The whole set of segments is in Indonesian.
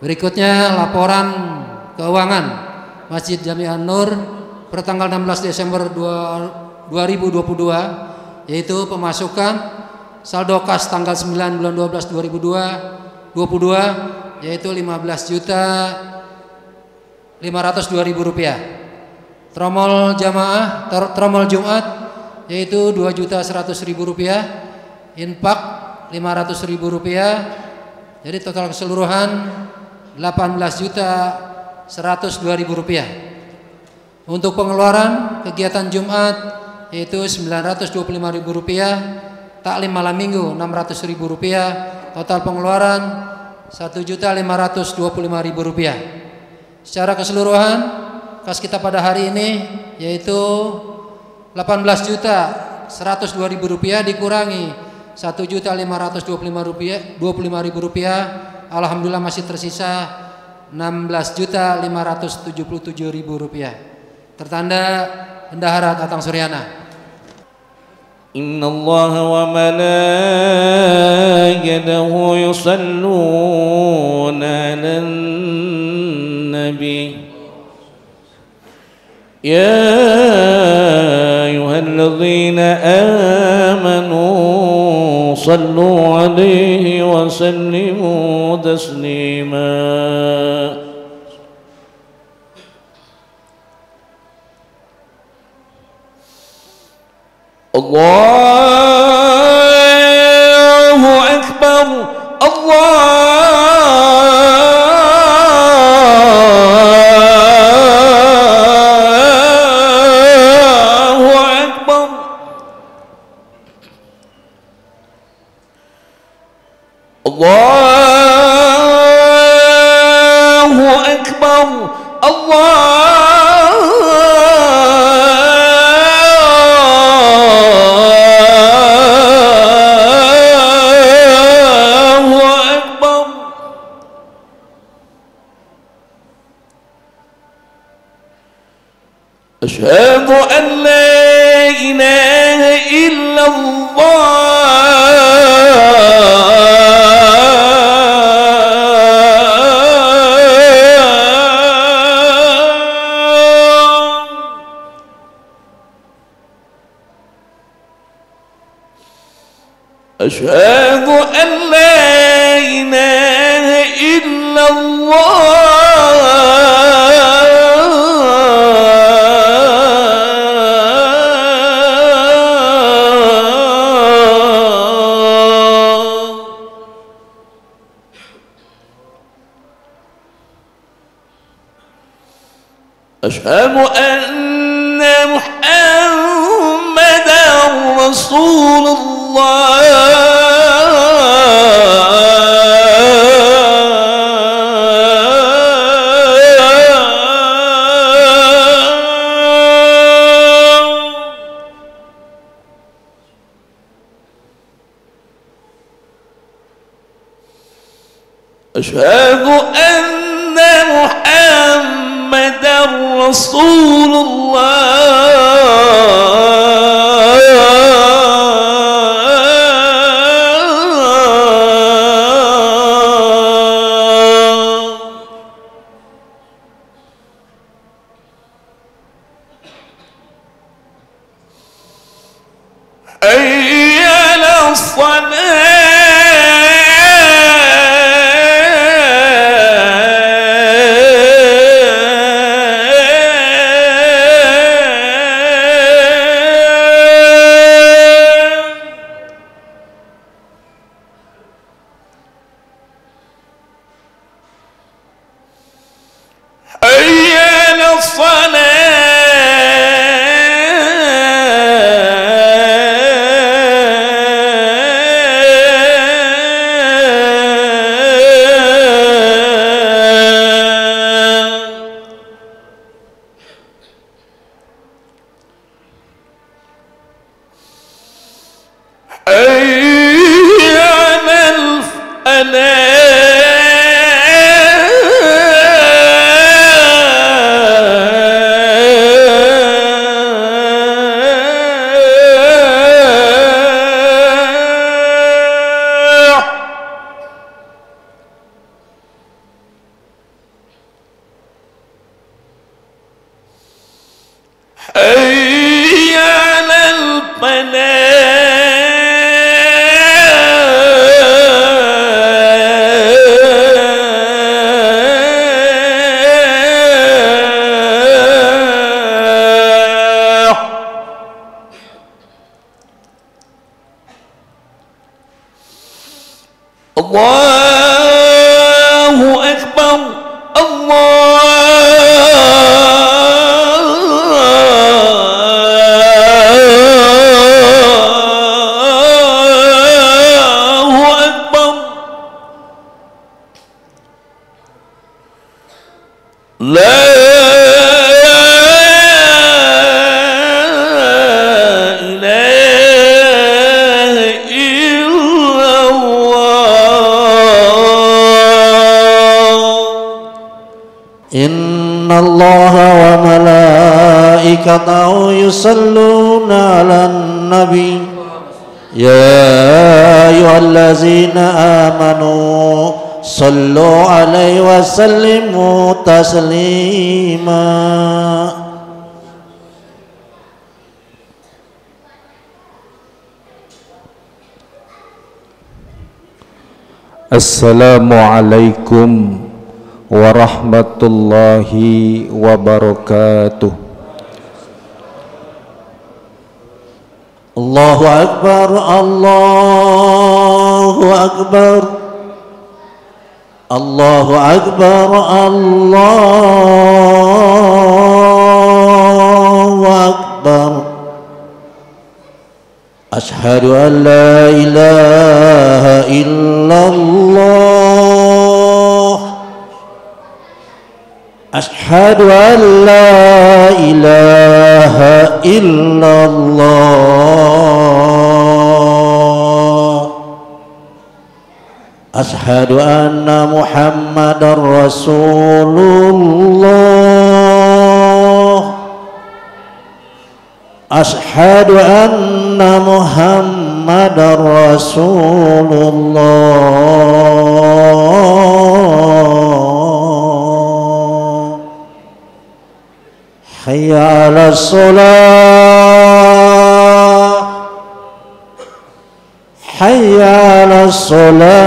Berikutnya laporan keuangan Masjid Jami An-Nur pertanggal 16 Desember 2022, yaitu pemasukan saldo kas tanggal 9 bulan 12 2022 yaitu 15.502.000 rupiah. Tromol jamaah, tromol Jumat yaitu 2.100.000 rupiah. Infak 500.000 rupiah. Jadi total keseluruhan 18.102.000 rupiah. Untuk pengeluaran kegiatan Jumat yaitu 925.000 rupiah. Taklim malam minggu 600.000 rupiah. Total pengeluaran 1.525.000 rupiah. Secara keseluruhan kas kita pada hari ini yaitu 18.102.000 rupiah dikurangi 1.525.000 rupiah. Alhamdulillah masih tersisa 16.577.000 rupiah. Tertanda Bendahara Tatang Suryana. Inna Allah wa malaikatahu yusalluna 'alan nabi. Ya ayyuhalladzina amanu sallu 'alaihi wa sallimu taslima. Allahu Akbar, Allahu Akbar. Allahu Akbar, أشهد أن لا إله إلا الله أشهد أن لا إله إلا أشهد أن محمدا رسول أشهد أن محمدا رسول حي على Allahu Akbar. Allahu Akbar. La Innallaha wa malaikatahu yusalluna 'alan nabi ya ayyuhallazina amanu sallu 'alaihi wa sallimu taslima. Assalamualaikum warahmatullahi wabarakatuh. Allahu Akbar, Allahu Akbar, Allahu Akbar, Allahu Akbar. Ashhadu an la ilaha illallah, Ashhadu an la ilaha illallah, Ashhadu anna Muhammadar Rasulullah, Ashhadu anna Muhammadar Rasulullah. Hayya 'alas shalah, hayya 'alas shalah,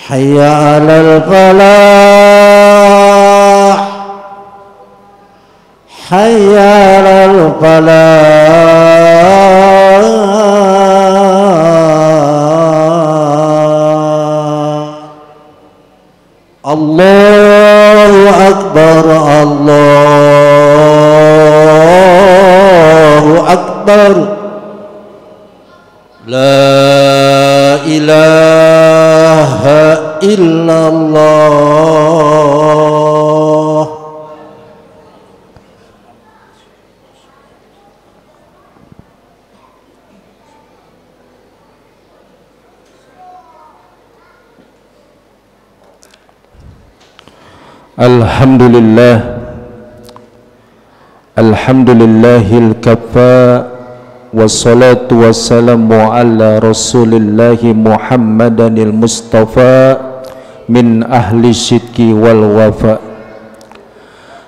hayya 'alal falah, hayya 'alal falah. Allahu Akbar, Allahu Akbar. La ilaha illallah. Alhamdulillah, alhamdulillahil kafa, wassalatu wassalamu ala rasulillahi Muhammadanil Mustafa min ahli syidki wal wafa.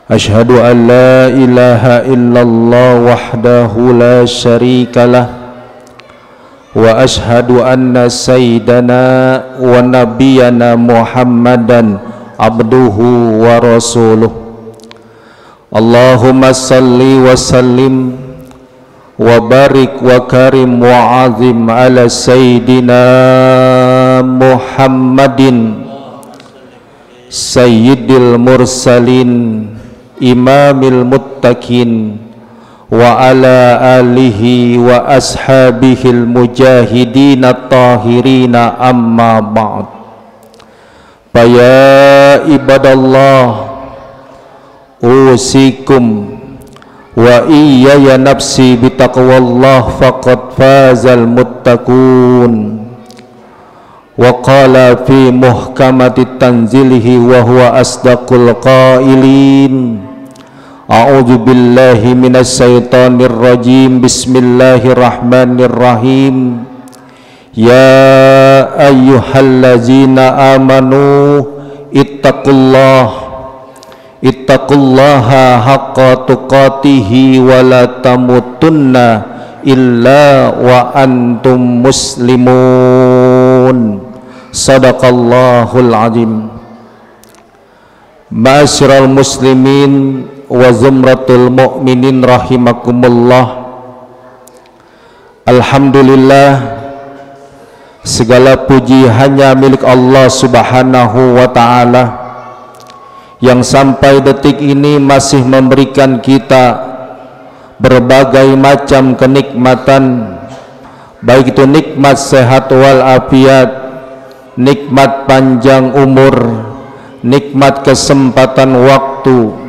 Ashhadu an la ilaha illallah wahdahu la syarikalah, wa ashhadu anna sayyidana wa nabiyyana Muhammadan abduhu wa rasuluh. Allahumma salli wa sallim wa barik wa karim wa azim ala sayyidina Muhammadin sayyidil mursalin imamil muttaqin wa ala alihi wa ashabihil mujahidin at-tahirina amma ba'd. Ya ibadallah, usikum wa iyaya nafsi bitaqwallah faqad fazal muttaqun. Wa qala fi muhkamati tanzilihi wa huwa asdaqul qailin. A'udzu billahi minasy syaithanir rajim. Bismillahirrahmanirrahim. Ya ayyuhallazina amanu ittaqullaha haqqa tuqatihi wa la tamutunna illa wa antum muslimun. Sadaqallahul azim. Ma'asyiral muslimin wa zumratul mu'minin rahimakumullah. Alhamdulillah, segala puji hanya milik Allah subhanahu wa ta'ala yang sampai detik ini masih memberikan kita berbagai macam kenikmatan, baik itu nikmat sehat wal afiat, nikmat panjang umur, nikmat kesempatan waktu,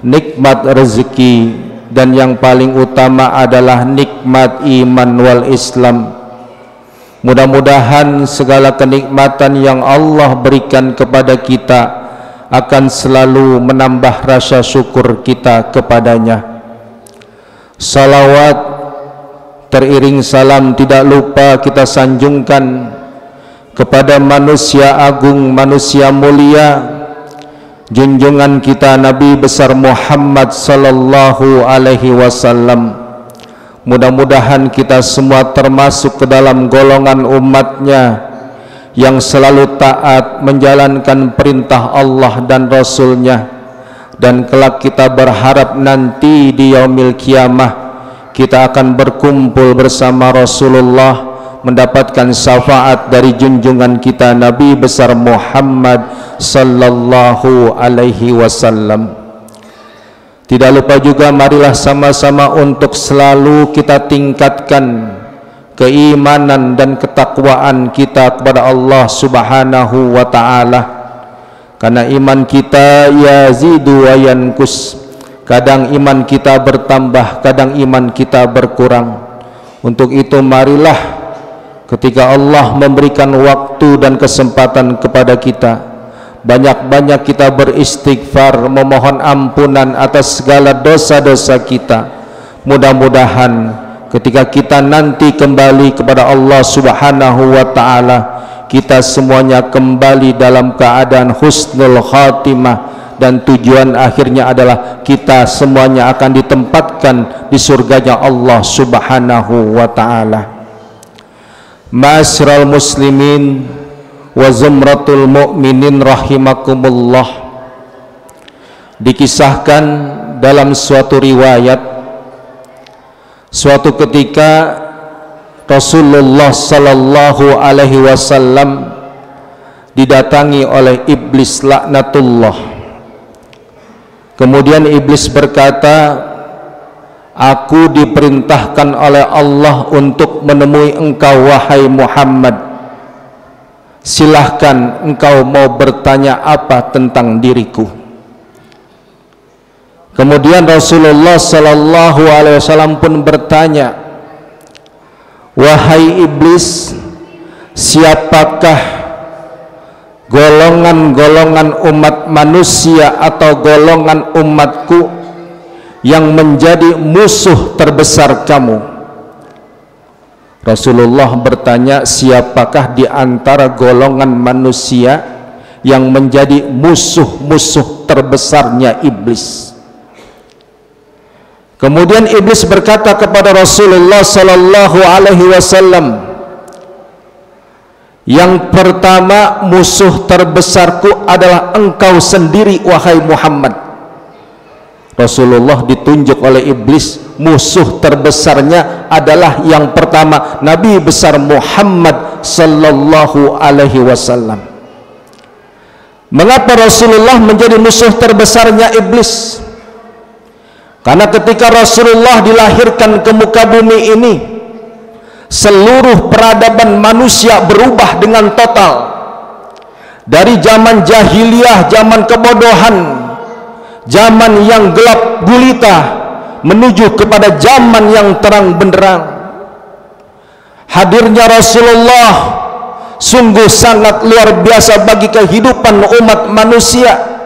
nikmat rezeki, dan yang paling utama adalah nikmat iman wal Islam. Mudah-mudahan segala kenikmatan yang Allah berikan kepada kita akan selalu menambah rasa syukur kita kepadanya. Salawat teriring salam tidak lupa kita sanjungkan kepada manusia agung, manusia mulia, junjungan kita Nabi besar Muhammad sallallahu alaihi wasallam. Mudah-mudahan kita semua termasuk ke dalam golongan umatnya yang selalu taat menjalankan perintah Allah dan Rasulnya, dan kelak kita berharap nanti di yaumil kiamah kita akan berkumpul bersama Rasulullah mendapatkan syafaat dari junjungan kita Nabi besar Muhammad sallallahu alaihi wasallam. Tidak lupa juga marilah sama-sama untuk selalu kita tingkatkan keimanan dan ketakwaan kita kepada Allah subhanahu wa ta'ala, karena iman kita yazidu wa yankus. Kadang iman kita bertambah, kadang iman kita berkurang. Untuk itu marilah ketika Allah memberikan waktu dan kesempatan kepada kita, banyak-banyak kita beristighfar, memohon ampunan atas segala dosa-dosa kita. Mudah-mudahan ketika kita nanti kembali kepada Allah subhanahu wa ta'ala, kita semuanya kembali dalam keadaan husnul khatimah, dan tujuan akhirnya adalah kita semuanya akan ditempatkan di surganya Allah subhanahu wa ta'ala. Ma'asyiral muslimin wa zumratul mu'minin rahimakumullah. Dikisahkan dalam suatu riwayat, suatu ketika Rasulullah sallallahu alaihi wasallam didatangi oleh iblis laknatullah. Kemudian iblis berkata, aku diperintahkan oleh Allah untuk menemui engkau wahai Muhammad. Silahkan engkau mau bertanya apa tentang diriku. Kemudian Rasulullah sallallahu alaihi wasallam pun bertanya, wahai iblis, siapakah golongan-golongan umat manusia atau golongan umatku yang menjadi musuh terbesar kamu? Rasulullah bertanya, siapakah di antara golongan manusia yang menjadi musuh-musuh terbesarnya iblis? Kemudian iblis berkata kepada Rasulullah sallallahu alaihi wasallam, yang pertama, musuh terbesarku adalah engkau sendiri wahai Muhammad. Rasulullah ditunjuk oleh iblis, musuh terbesarnya adalah yang pertama Nabi besar Muhammad sallallahu alaihi wasallam. Mengapa Rasulullah menjadi musuh terbesarnya iblis? Karena ketika Rasulullah dilahirkan ke muka bumi ini, seluruh peradaban manusia berubah dengan total. Dari zaman jahiliyah, zaman kebodohan, zaman yang gelap gulita, menuju kepada zaman yang terang benderang. Hadirnya Rasulullah sungguh sangat luar biasa bagi kehidupan umat manusia,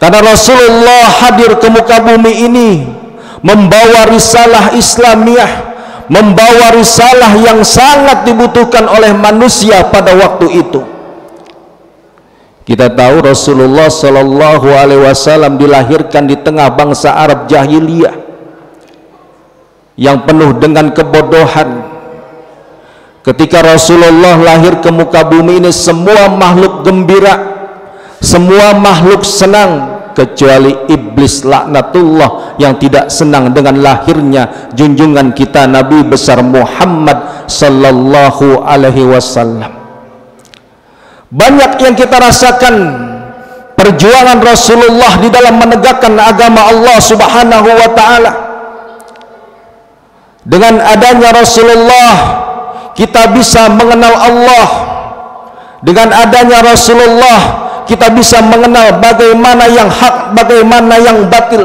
karena Rasulullah hadir ke muka bumi ini membawa risalah Islamiyah, membawa risalah yang sangat dibutuhkan oleh manusia pada waktu itu. Kita tahu Rasulullah sallallahu alaihi wasallam dilahirkan di tengah bangsa Arab jahiliyah yang penuh dengan kebodohan. Ketika Rasulullah lahir ke muka bumi ini, semua makhluk gembira, semua makhluk senang kecuali iblis laknatullah yang tidak senang dengan lahirnya junjungan kita Nabi besar Muhammad sallallahu alaihi wasallam. Banyak yang kita rasakan perjuangan Rasulullah di dalam menegakkan agama Allah Subhanahu wa taala. Dengan adanya Rasulullah kita bisa mengenal Allah. Dengan adanya Rasulullah kita bisa mengenal bagaimana yang hak, bagaimana yang batil.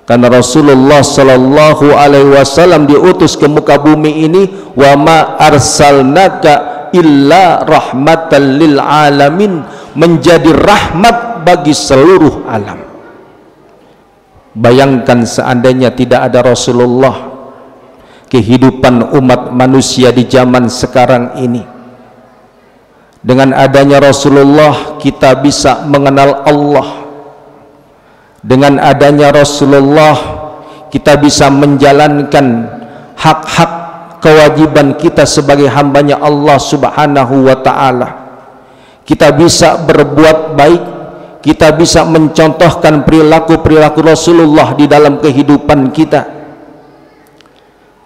Karena Rasulullah sallallahu alaihi wasallam diutus ke muka bumi ini, wa ma arsalnaka illa rahmatan lil alamin, menjadi rahmat bagi seluruh alam. Bayangkan seandainya tidak ada Rasulullah, kehidupan umat manusia di zaman sekarang ini. Dengan adanya Rasulullah kita bisa mengenal Allah. Dengan adanya Rasulullah kita bisa menjalankan hak-hak kewajiban kita sebagai hambanya Allah Subhanahu wa ta'ala. Kita bisa berbuat baik, kita bisa mencontohkan perilaku-perilaku Rasulullah di dalam kehidupan kita.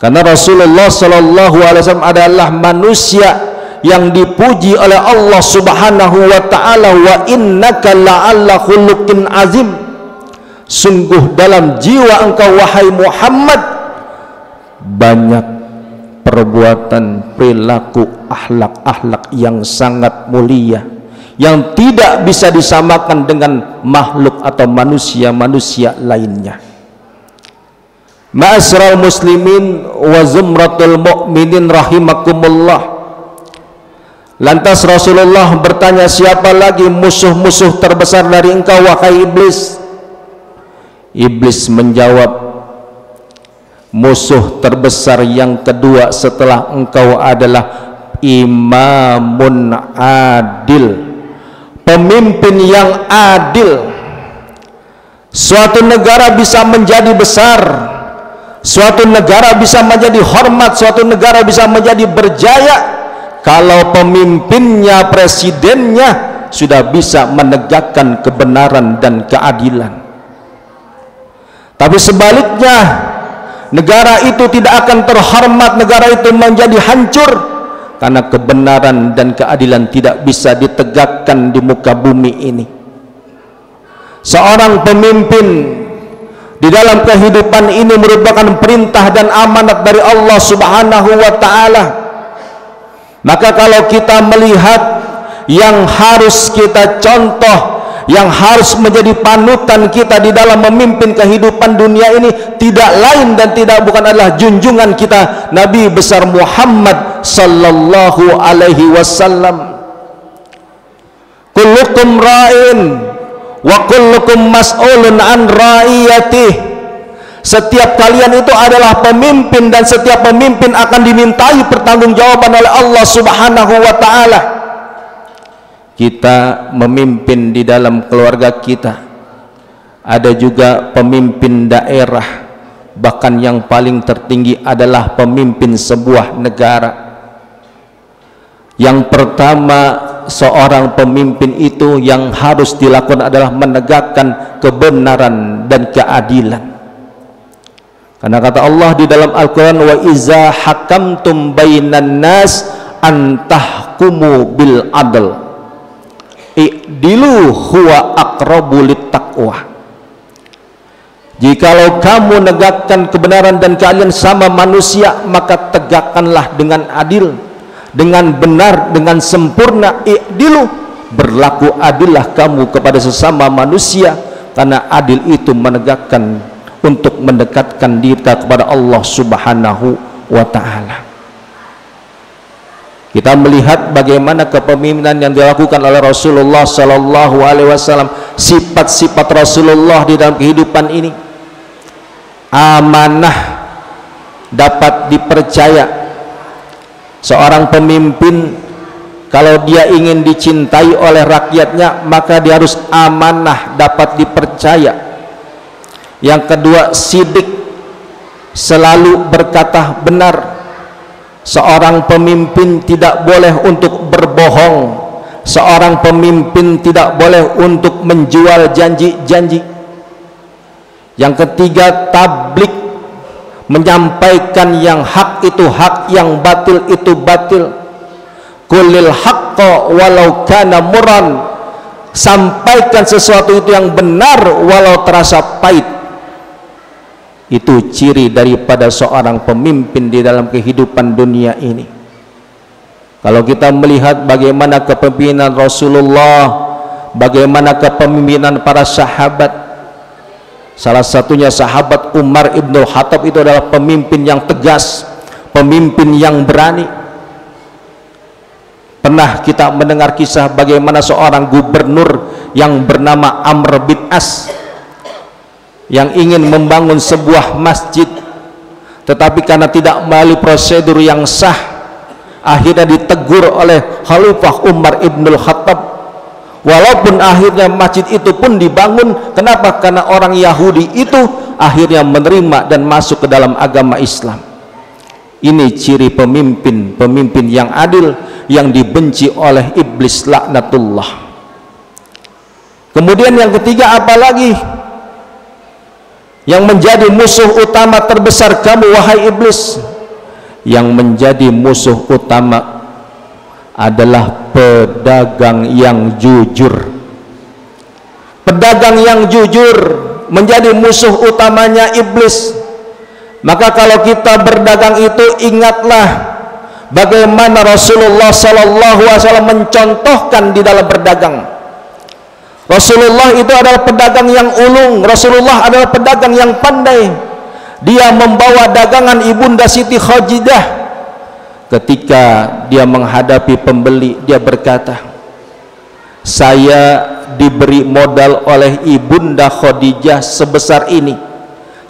Karena Rasulullah sallallahu alaihi wasallam adalah manusia yang dipuji oleh Allah Subhanahu wa ta'ala, wa innaka la'alla khuluqin azim. Sungguh dalam jiwa engkau wahai Muhammad banyak perbuatan, perilaku, akhlak yang sangat mulia yang tidak bisa disamakan dengan makhluk atau manusia-manusia lainnya. Ma'asyiral muslimin wa zumratul mu'minin rahimakumullah. Lantas Rasulullah bertanya, siapa lagi musuh-musuh terbesar dari engkau wahai iblis? Iblis menjawab, musuh terbesar yang kedua setelah engkau adalah imamun adil, pemimpin yang adil. Suatu negara bisa menjadi besar, suatu negara bisa menjadi hormat, suatu negara bisa menjadi berjaya kalau pemimpinnya, presidennya sudah bisa menegakkan kebenaran dan keadilan. Tapi sebaliknya, negara itu tidak akan terhormat, negara itu menjadi hancur karena kebenaran dan keadilan tidak bisa ditegakkan di muka bumi ini. Seorang pemimpin di dalam kehidupan ini merupakan perintah dan amanat dari Allah Subhanahu wa ta'ala. Maka kalau kita melihat yang harus kita contoh, yang harus menjadi panutan kita di dalam memimpin kehidupan dunia ini, tidak lain dan tidak bukan adalah junjungan kita Nabi besar Muhammad sallallahu alaihi wasallam. Kullukum ra'in wa kullukum mas'ulun an ra'iyatih. Setiap kalian itu adalah pemimpin dan setiap pemimpin akan dimintai pertanggungjawaban oleh Allah Subhanahu wa ta'ala. Kita memimpin di dalam keluarga kita, ada juga pemimpin daerah, bahkan yang paling tertinggi adalah pemimpin sebuah negara. Yang pertama, seorang pemimpin itu yang harus dilakukan adalah menegakkan kebenaran dan keadilan. Karena kata Allah di dalam Al-Quran, wa iza hakamtum bainan nas antahkumu bil adl i'dilu huwa aqrabu littaqwa. Jikalau kamu negakkan kebenaran dan keadilan sama manusia, maka tegakkanlah dengan adil, dengan benar, dengan sempurna. I'dilu, berlaku adillah kamu kepada sesama manusia, karena adil itu menegakkan untuk mendekatkan diri kita kepada Allah Subhanahu wa ta'ala. Kita melihat bagaimana kepemimpinan yang dilakukan oleh Rasulullah sallallahu alaihi wasallam, sifat-sifat Rasulullah di dalam kehidupan ini. Amanah, dapat dipercaya. Seorang pemimpin kalau dia ingin dicintai oleh rakyatnya, maka dia harus amanah, dapat dipercaya. Yang kedua, sidik, selalu berkata benar. Seorang pemimpin tidak boleh untuk berbohong, Seorang pemimpin tidak boleh untuk menjual janji-janji. Yang ketiga, tablik, menyampaikan yang hak itu hak, yang batil itu batil. Qulil haqqa walau kana murran, sampaikan sesuatu itu yang benar walau terasa pahit. Itu ciri daripada seorang pemimpin di dalam kehidupan dunia ini. Kalau kita melihat bagaimana kepemimpinan Rasulullah, bagaimana kepemimpinan para sahabat, salah satunya sahabat Umar ibn Khattab itu adalah pemimpin yang tegas, pemimpin yang berani. Pernah kita mendengar kisah bagaimana seorang gubernur yang bernama Amr bin As yang ingin membangun sebuah masjid, tetapi karena tidak melalui prosedur yang sah, akhirnya ditegur oleh Khalifah Umar ibn Khattab. Walaupun akhirnya masjid itu pun dibangun, kenapa? Karena orang Yahudi itu akhirnya menerima dan masuk ke dalam agama Islam. Ini ciri pemimpin yang adil, yang dibenci oleh iblis laknatullah. Kemudian yang ketiga, apalagi yang menjadi musuh utama terbesar kamu wahai iblis? Yang menjadi musuh utama adalah pedagang yang jujur. Pedagang yang jujur menjadi musuh utamanya iblis. Maka kalau kita berdagang itu, ingatlah bagaimana Rasulullah SAW mencontohkan di dalam berdagang. Rasulullah itu adalah pedagang yang ulung, Rasulullah adalah pedagang yang pandai. Dia membawa dagangan Ibunda Siti Khadiijah. Ketika dia menghadapi pembeli, dia berkata, saya diberi modal oleh Ibunda Khadijah sebesar ini,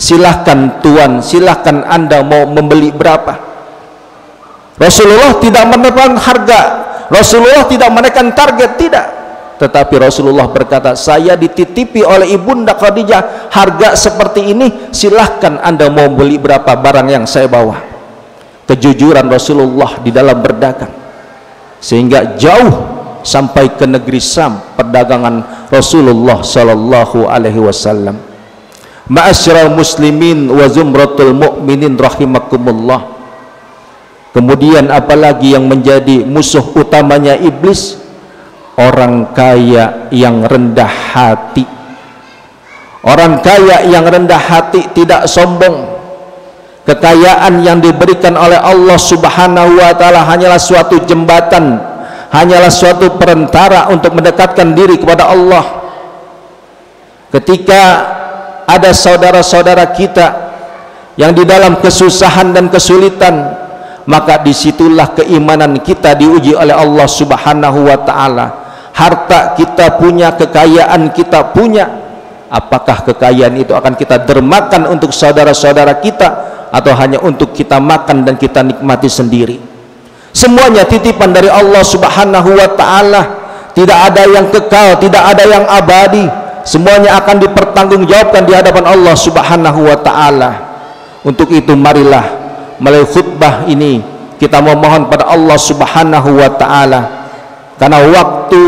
silahkan tuan, silahkan anda mau membeli berapa. Rasulullah tidak menekan harga, Rasulullah tidak menekan target, tidak. Tetapi Rasulullah berkata, saya dititipi oleh Ibunda Khadijah harga seperti ini, silahkan anda mau beli berapa barang yang saya bawa. Kejujuran Rasulullah di dalam berdagang, sehingga jauh sampai ke negeri Syam perdagangan Rasulullah sallallahu alaihi wasallam. Ma'asyiral muslimin wa zumratul mu'minin rahimakumullah. Kemudian apalagi yang menjadi musuh utamanya iblis? Orang kaya yang rendah hati. Orang kaya yang rendah hati, tidak sombong. Kekayaan yang diberikan oleh Allah Subhanahu wa ta'ala hanyalah suatu jembatan, hanyalah suatu perantara untuk mendekatkan diri kepada Allah. Ketika ada saudara-saudara kita yang di dalam kesusahan dan kesulitan, maka disitulah keimanan kita diuji oleh Allah Subhanahu wa ta'ala. Harta kita punya, kekayaan kita punya, apakah kekayaan itu akan kita dermakan untuk saudara-saudara kita, atau hanya untuk kita makan dan kita nikmati sendiri? Semuanya titipan dari Allah Subhanahu wa ta'ala. Tidak ada yang kekal, tidak ada yang abadi. Semuanya akan dipertanggungjawabkan di hadapan Allah Subhanahu wa ta'ala. Untuk itu marilah melalui khutbah ini kita memohon pada Allah Subhanahu wa ta'ala, karena waktu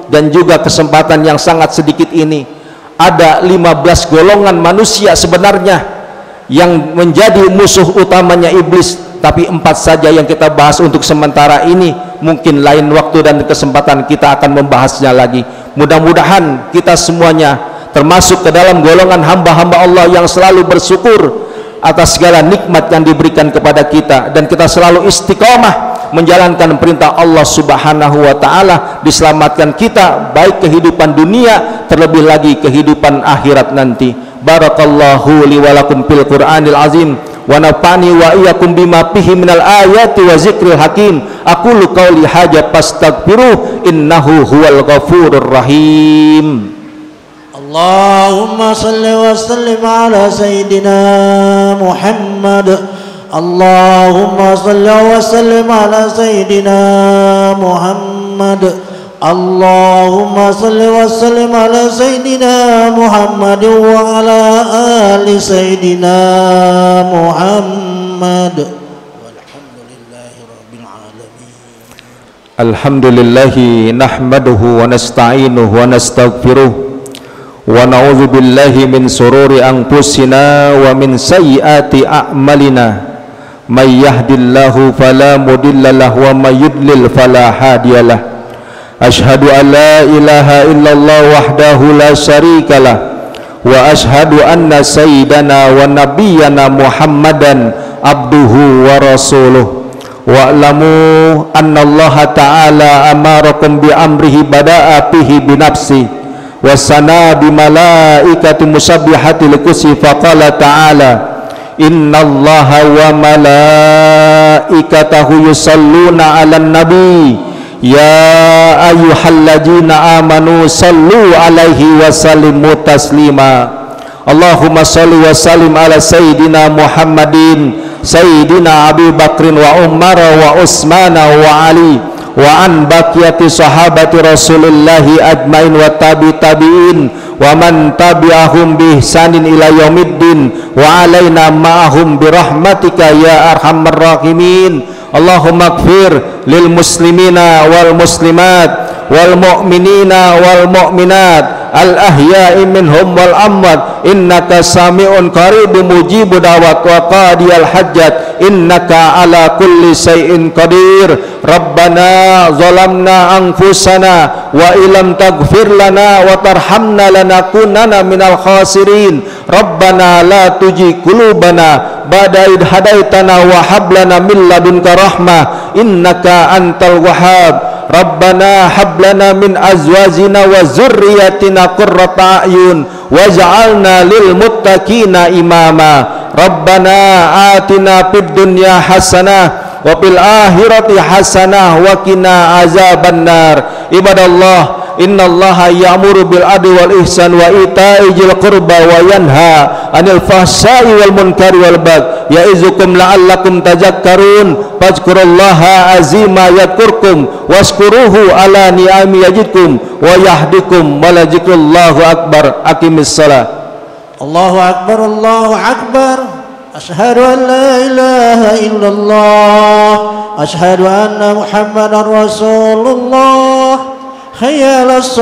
dan juga kesempatan yang sangat sedikit ini, ada 15 golongan manusia sebenarnya yang menjadi musuh utamanya iblis, tapi 4 saja yang kita bahas untuk sementara ini. Mungkin lain waktu dan kesempatan kita akan membahasnya lagi. Mudah-mudahan kita semuanya termasuk ke dalam golongan hamba-hamba Allah yang selalu bersyukur atas segala nikmat yang diberikan kepada kita, dan kita selalu istiqomah menjalankan perintah Allah Subhanahu wa ta'ala. Diselamatkan kita baik kehidupan dunia, terlebih lagi kehidupan akhirat nanti. Barakallahu li wa lakum fil Qur'anil azim, wa nafa'ani wa iyyakum bima fihi minal ayati wa zikril hakim. Aqulu qauli hadza fastaghfiruh, innahu huwal ghafurur rahim. Allahumma salli wa sallim ala sayyidina Muhammad. Allahumma salli wa sallim ala sayyidina Muhammad. Allahumma salli wa sallim ala sayyidina Muhammad wa ala ali sayyidina Muhammad. Walhamdulillahi rabbil alamin. Alhamdulillahi nahmaduhu wa nasta'inuhu wa nastaghfiruh wa na'udzu billahi min sururi anfusina wa min sayyiati a'malina may yahdillahu fala mudhillalah wa may yudlil fala hadiyalah. Ashhadu an la ilaha illallah wahdahu la syarikalah wa ashhadu anna sayyidana wa nabiyyana Muhammadan abduhu wa rasuluh. Wa'lamu anna Allah ta'ala amarakum bi amrihi bada'a fihi bi nafsi wa sana bi malaikati musabbihati likursi faqala ta'ala innallaha wa malaikatahu yusalluna 'alan nabi ya ayyuhalladzina amanu sallu 'alaihi wa sallimu taslima. Allahumma salli wa sallim ala sayyidina Muhammadin sayyidina Abi Bakrin wa Umar wa Utsman wa Ali wa an baqiyati sahabati Rasulillahi ajmain wa tabi'in wa man tabi'ahum bi ihsanin ila yaumiddin wa alaina ma'ahum bi rahmatika ya arhamar rahimin. Allahumma ighfir lil muslimina wal muslimat wal mu'minina wal mu'minat al ahya'i minhum wal amwat innaka sami'un qaribun mujibu da'wat wa qadiyal hajat innaka ala kulli syai'in qadir. Rabbana zalamna anfusana wa illam taghfir lana wa tarhamna lanakunanna minal khasirin. Rabbana la tujigh qulubana ba'da idh hadaitana wa hab lana min ladunka rahmah innaka antal wahhab. Rabbana hab lana min azwajina wa zurriyyatina qurrata a'yun waj'alna lil muttaqina imama. Rabbana atina fid dunya hasanah wa fil akhirati hasanah wa qina azabannar. Ibadallah, innallaha ya'muru bil adli wal ihsan wa ita'i dzil qurba wa yanha 'anil fahsya'i wal munkari wal baghi ya'izukum la'allakum tadhakkarun. Fadhkurullaha azima yadhkurkum washkuruhu ala ni'ami yazidkum wa yahdikum wa la dzikrullahu akbar. Aqimis shalah. Allahu akbar, Allahu akbar. Asyhadu an la ilaha illallah, asyhadu anna Muhammadar Rasulullah. Hayya 'alas